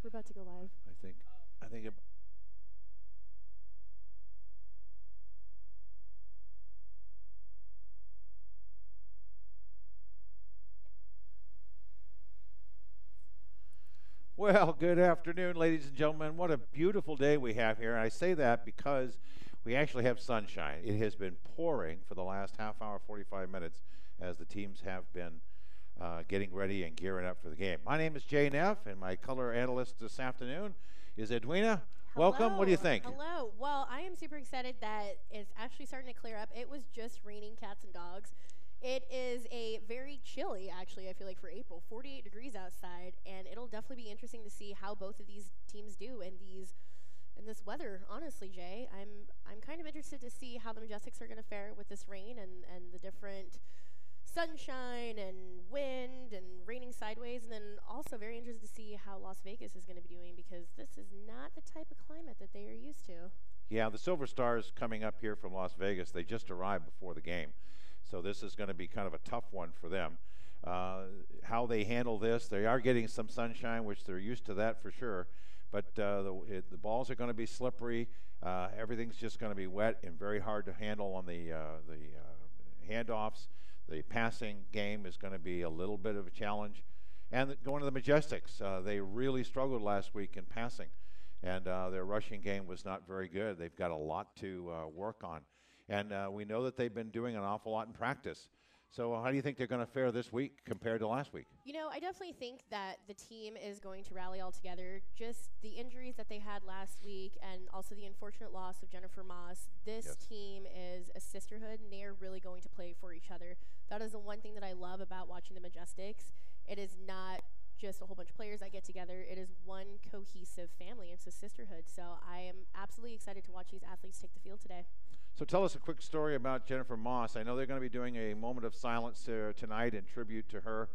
We're about to go live. I think. Well, good afternoon, ladies and gentlemen. What a beautiful day we have here. And I say that because we actually have sunshine. It has been pouring for the last half hour, 45 minutes, as the teams have been getting ready and gearing up for the game. My name is Jay Neff, and my color analyst this afternoon is Edwina. Hello. Welcome. What do you think? Hello. Well, I am super excited that it's actually starting to clear up. It was just raining cats and dogs. It is a very chilly, actually, I feel like, for April. 48 degrees outside, and it'll definitely be interesting to see how both of these teams do in this weather. Honestly, Jay, I'm kind of interested to see how the Majestics are going to fare with this rain and the different sunshine and wind and raining sideways, and then also very interested to see how Las Vegas is going to be doing, because this is not the type of climate that they are used to. Yeah, the Silver Stars coming up here from Las Vegas. They just arrived before the game. So this is going to be kind of a tough one for them. How they handle this, they are getting some sunshine, which they're used to that for sure. But the balls are going to be slippery. Everything's just going to be wet and very hard to handle on the handoffs. The passing game is going to be a little bit of a challenge. And going to the Majestics, they really struggled last week in passing. And their rushing game was not very good. They've got a lot to work on. And we know that they've been doing an awful lot in practice. So how do you think they're going to fare this week compared to last week? You know, I definitely think that the team is going to rally all together. Just the injuries that they had last week and also the unfortunate loss of Jennifer Moss. This team is a sisterhood, and they are really going to play for each other. That is the one thing that I love about watching the Majestics. It is not just a whole bunch of players that get together. It is one cohesive family. It's a sisterhood. So I am absolutely excited to watch these athletes take the field today. So tell us a quick story about Jennifer Moss. I know they're going to be doing a moment of silence tonight in tribute to her.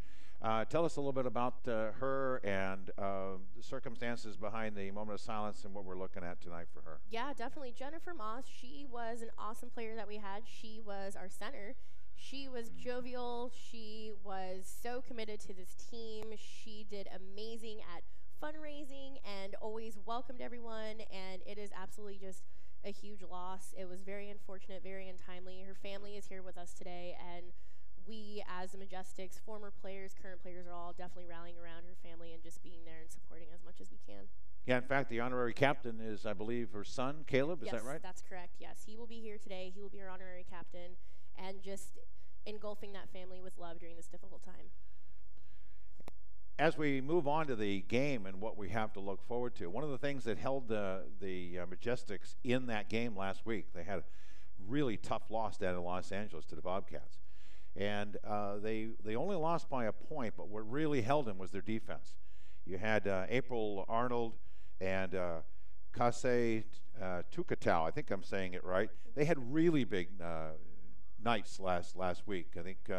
Tell us a little bit about her and the circumstances behind the moment of silence and what we're looking at tonight for her. Yeah, definitely. Jennifer Moss, she was an awesome player that we had. She was our center. She was jovial. She was so committed to this team. She did amazing at fundraising and always welcomed everyone, and it is absolutely just a huge loss. It was very unfortunate, very untimely. Her family is here with us today, and we as the Majestics, former players, current players, are all definitely rallying around her family and just being there and supporting as much as we can. Yeah, in fact, the honorary captain is, I believe, her son, Caleb. Is that right? Yes, that's correct. Yes, he will be here today. He will be our honorary captain, and just engulfing that family with love during this difficult time. As we move on to the game and what we have to look forward to, one of the things that held the Majestics in that game last week, they had a really tough loss down in Los Angeles to the Bobcats. And they only lost by a point, but what really held them was their defense. You had April Arnold and Kase Tukatau, I think I'm saying it right. They had really big nights last week. I think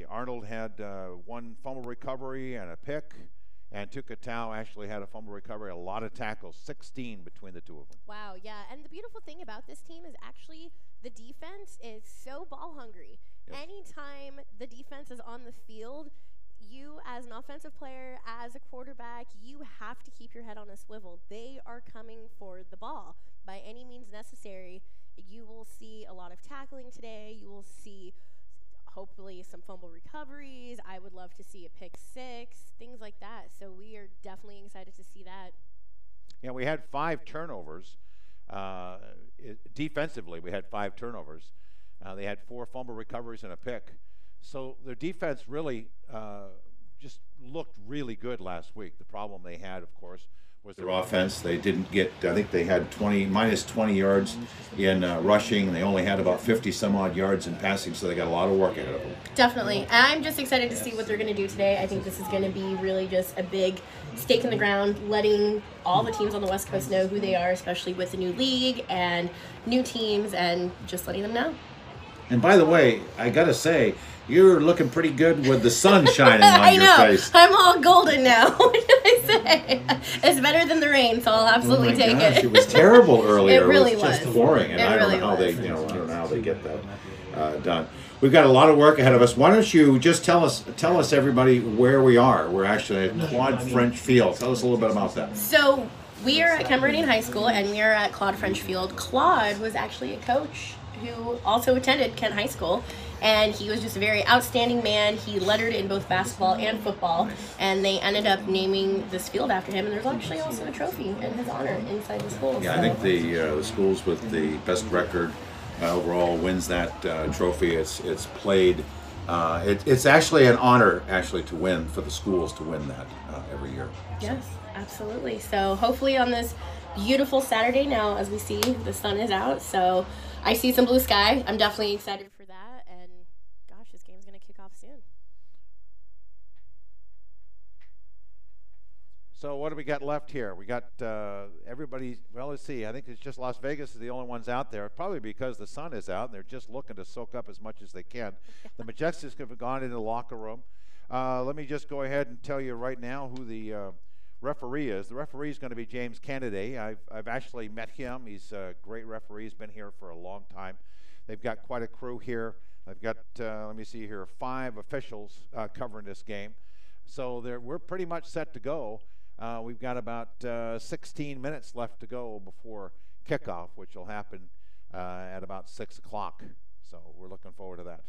Arnold had one fumble recovery and a pick, and Tukatau actually had a fumble recovery, a lot of tackles, 16 between the two of them. Wow, yeah, and the beautiful thing about this team is actually the defense is so ball hungry. Yes. Anytime the defense is on the field, you as an offensive player, as a quarterback, you have to keep your head on a swivel. They are coming for the ball by any means necessary. You will see a lot of tackling today. You will see hopefully some fumble recoveries. I would love to see a pick six, things like that. So we are definitely excited to see that. Yeah, we had 5 turnovers. Defensively, we had 5 turnovers. They had 4 fumble recoveries and a pick. So their defense really just looked really good last week. The problem they had, of course, was their offense. They didn't get, I think they had minus 20 yards in rushing. They only had about 50 some odd yards in passing, so they got a lot of work ahead of them. Definitely. And I'm just excited to see what they're going to do today. I think this is going to be really just a big stake in the ground, letting all the teams on the West Coast know who they are, especially with the new league and new teams, and just letting them know. And by the way, I gotta say, you're looking pretty good with the sun shining on I your know. face. I'm all golden now. What can I say? It's better than the rain, so I'll absolutely take Gosh, it. it was terrible earlier. It really was just was. pouring, and It I don't really know how was. they, I don't know how they get that done. We've got a lot of work ahead of us. Why don't you just tell us everybody where we are? We're actually at Claude French Field. Tell us a little bit about that. So we are at Kemper High School, and we are at Claude French Field. Claude was actually a coach who also attended Kent High School, and he was just a very outstanding man. He lettered in both basketball and football, and they ended up naming this field after him, and there's actually also a trophy in his honor inside the school. Yeah, I think the schools with the best record overall wins that trophy. It's played. It's actually an honor to win for the schools to win that every year. Yes, absolutely. So hopefully on this beautiful Saturday now, as we see, the sun is out. So I see some blue sky. I'm definitely excited for that. And gosh, this game's going to kick off soon. So what do we got left here? We got everybody. Well, let's see. I think it's just Las Vegas is the only ones out there, probably because the sun is out and they're just looking to soak up as much as they can. The Majestics have gone into the locker room. Let me just go ahead and tell you right now who the referee is. The referee is going to be James Kennedy. I've actually met him. He's a great referee. He's been here for a long time. They've got quite a crew here. I've got, let me see here, 5 officials covering this game. So we're pretty much set to go. We've got about 16 minutes left to go before kickoff, which will happen at about 6 o'clock. So we're looking forward to that.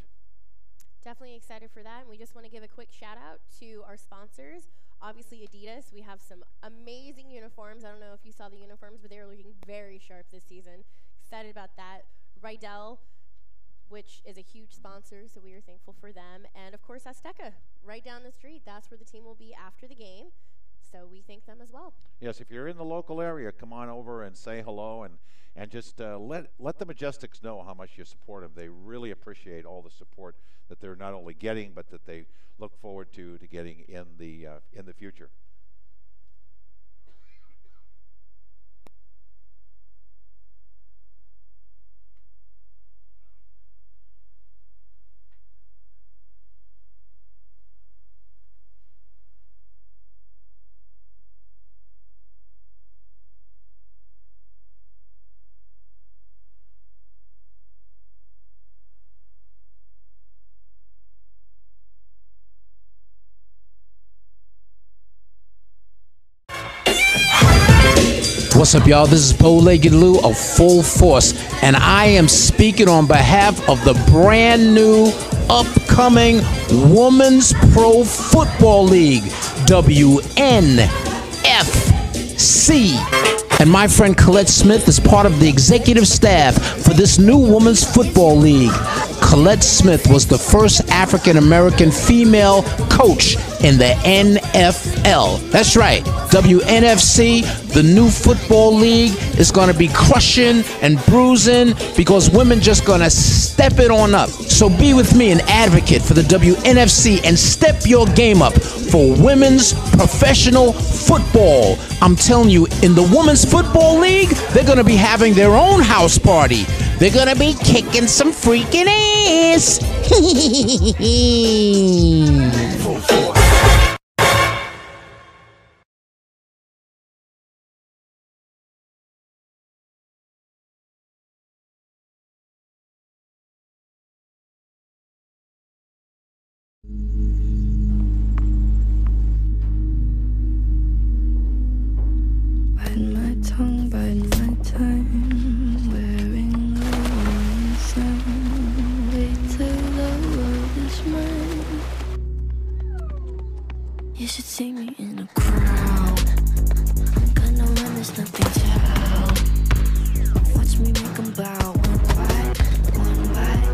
Definitely excited for that. And we just want to give a quick shout out to our sponsors. Obviously, Adidas. We have some amazing uniforms. I don't know if you saw the uniforms, but they are looking very sharp this season. Excited about that. Rydell, which is a huge sponsor, so we are thankful for them. And, of course, Azteca, right down the street. That's where the team will be after the game. So we thank them as well. Yes, if you're in the local area, come on over and say hello and just let the Majestics know how much you support them. They really appreciate all the support that they're not only getting, but that they look forward to getting in the future. What's up, y'all? This is Bow-Legged Lou of Full Force, and I am speaking on behalf of the brand new, upcoming Women's Pro Football League, WNFC. And my friend Colette Smith is part of the executive staff for this new Women's Football League. Colette Smith was the first African-American female coach in the NFL. That's right, WNFC, the new football league, is going to be crushing and bruising because women just going to step it on up. So be with me, an advocate for the WNFC, and step your game up for women's professional football. I'm telling you, in the Women's Football League, they're going to be having their own house party. They're going to be kicking some freaking ass. Bite my tongue, bite my time, wearing a warning sign. Wait till the world is mine. You should see me in a crowd. Got no run, there's nothing to help. Watch me make them bow. One bite, one bite,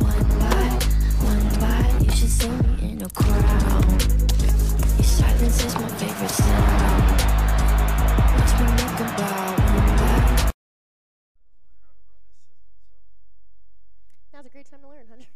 one bite, one bite. You should see me in a crowd. Your silence is my favorite sound. Now's a great time to learn, Hunter.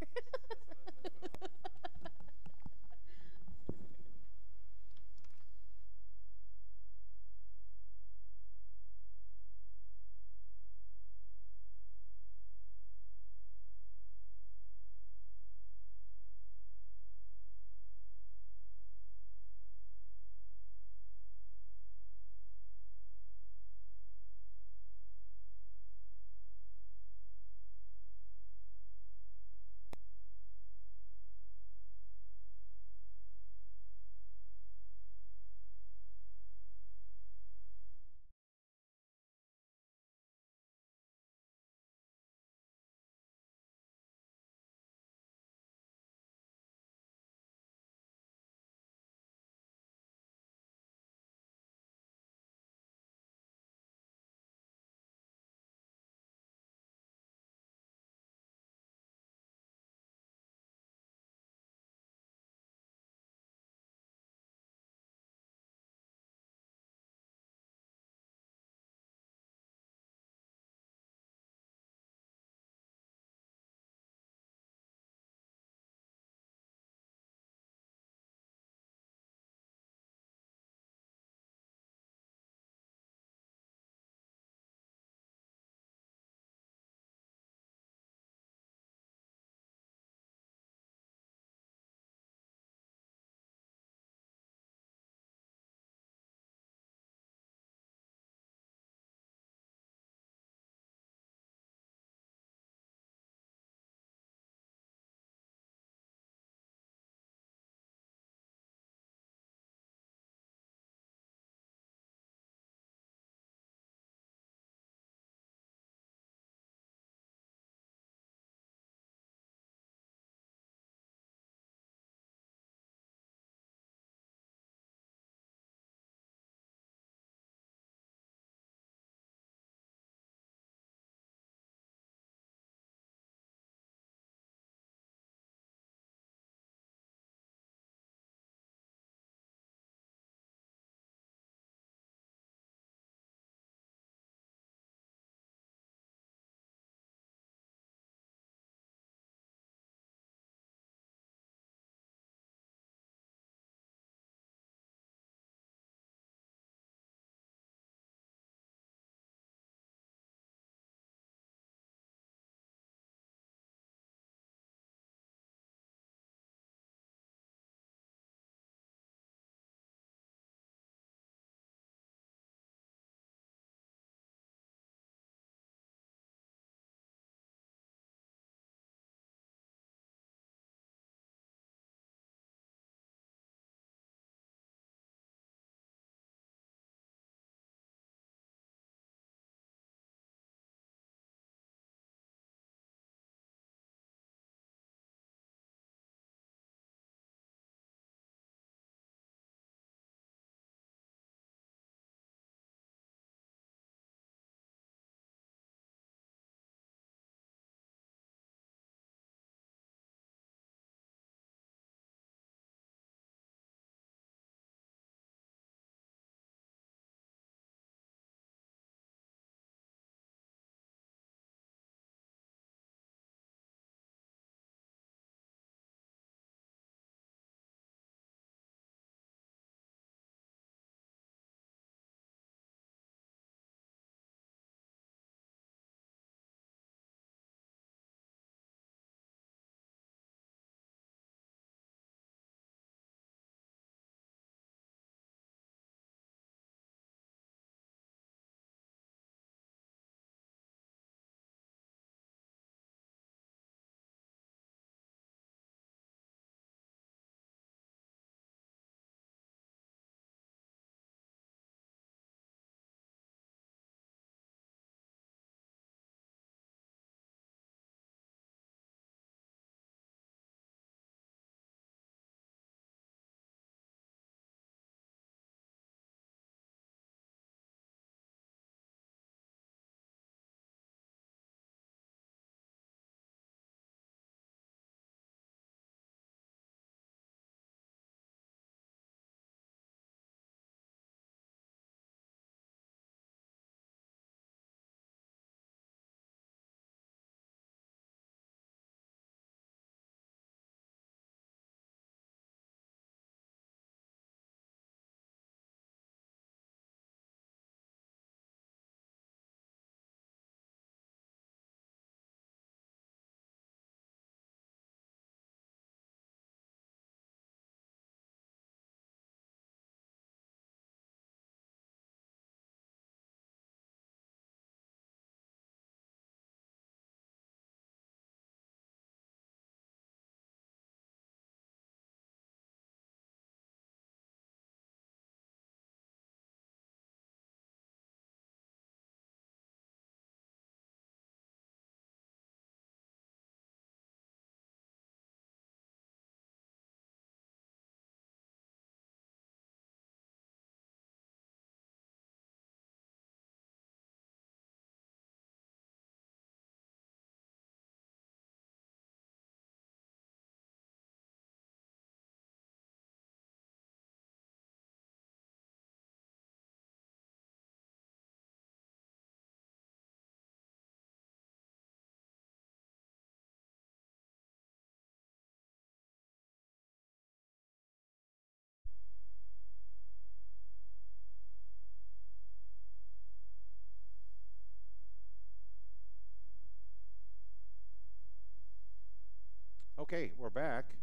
Okay, we're back.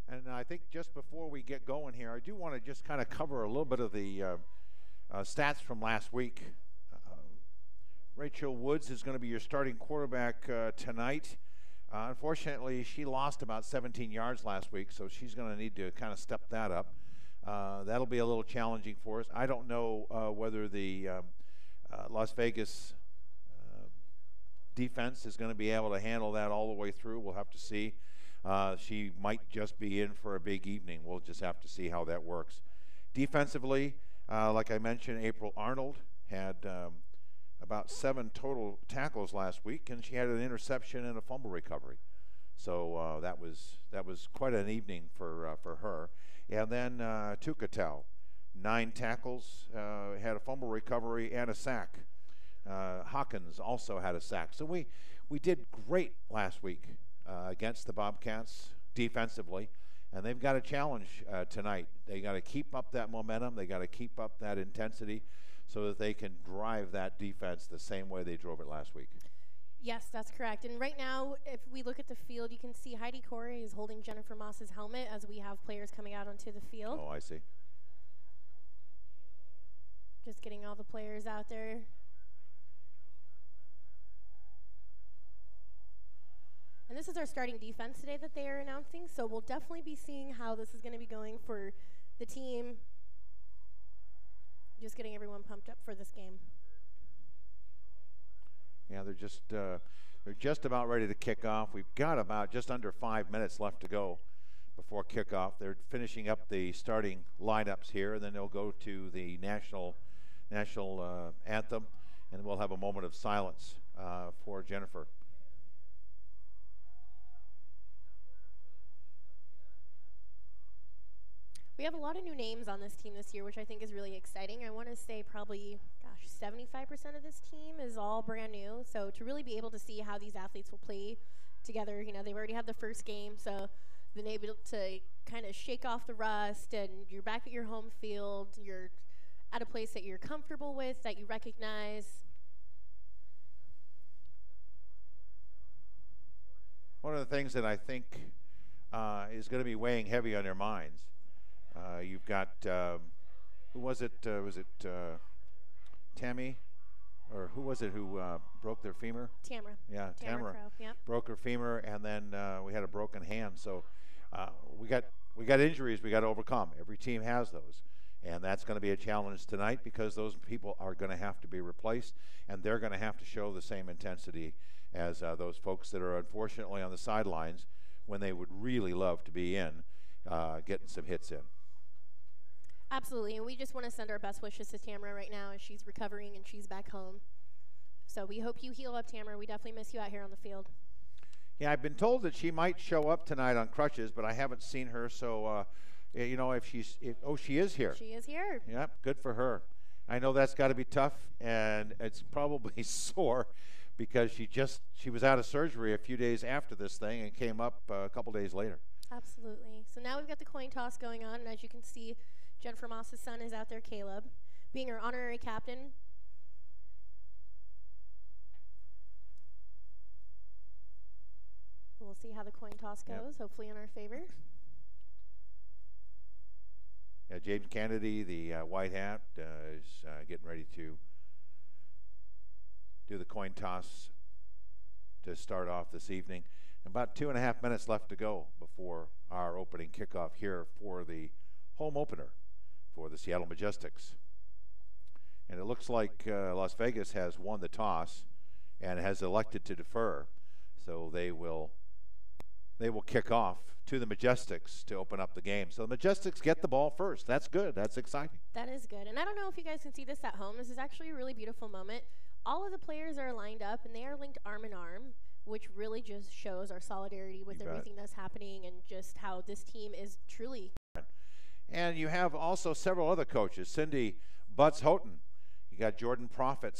And I think just before we get going here, I do want to just kind of cover a little bit of the stats from last week. Rachel Woods is going to be your starting quarterback tonight. Unfortunately, she lost about 17 yards last week, so she's going to need to kind of step that up. That'll be a little challenging for us. I don't know whether the Las Vegas defense is going to be able to handle that all the way through. We'll have to see. She might just be in for a big evening. We'll just have to see how that works. Defensively, like I mentioned, April Arnold had about 7 total tackles last week, and she had an interception and a fumble recovery. So that was quite an evening for her. And then Tukatel, 9 tackles, had a fumble recovery and a sack. Hawkins also had a sack. So we did great last week against the Bobcats defensively, and they've got a challenge tonight. They got to keep up that momentum. They got to keep up that intensity so that they can drive that defense the same way they drove it last week. Yes, that's correct. And right now, if we look at the field, you can see Heidi Corey is holding Jennifer Moss's helmet as we have players coming out onto the field. Oh, I see. Just getting all the players out there. And this is our starting defense today that they are announcing, so we'll definitely be seeing how this is going to be going for the team. Just getting everyone pumped up for this game. Yeah, they're just about ready to kick off. We've got about just under 5 minutes left to go before kickoff. They're finishing up the starting lineups here, and then they'll go to the national anthem, and we'll have a moment of silence for Jennifer. We have a lot of new names on this team this year, which I think is really exciting. I want to say probably, 75% of this team is all brand new. So to really be able to see how these athletes will play together, they've already had the first game, so been able to kind of shake off the rust, and you're back at your home field. You're at a place that you're comfortable with, that you recognize. One of the things that I think is going to be weighing heavy on their minds. You've got, who was it? Was it Tammy? Or who was it who broke their femur? Tamara. Yeah, Tamara. Yep. Broke her femur, and then we had a broken hand. So we got injuries we got to overcome. Every team has those. And that's going to be a challenge tonight because those people are going to have to be replaced, and they're going to have to show the same intensity as those folks that are unfortunately on the sidelines when they would really love to be in, getting some hits in. Absolutely, and we just want to send our best wishes to Tamara right now as she's recovering and she's back home. So we hope you heal up, Tamara. We definitely miss you out here on the field. Yeah, I've been told that she might show up tonight on crutches, but I haven't seen her. So, if she is here. She is here. Yep, good for her. I know that's got to be tough, and it's probably sore because she was out of surgery a few days after this thing and came up a couple days later. Absolutely. So now we've got the coin toss going on, and as you can see, Jennifer Moss's son is out there, Caleb, being our honorary captain. We'll see how the coin toss goes, hopefully in our favor. Yeah, James Kennedy, the white hat, is getting ready to do the coin toss to start off this evening. About 2.5 minutes left to go before our opening kickoff here for the home opener for the Seattle Majestics. And it looks like Las Vegas has won the toss and has elected to defer. So they will kick off to the Majestics to open up the game. So the Majestics get the ball first. That's good. That's exciting. That is good. And I don't know if you guys can see this at home. This is actually a really beautiful moment. All of the players are lined up, and they are linked arm in arm, which really just shows our solidarity with everything that's happening and just how this team is truly. And you have also several other coaches. Cindy Butts-Houghton. You got Jordan Profits.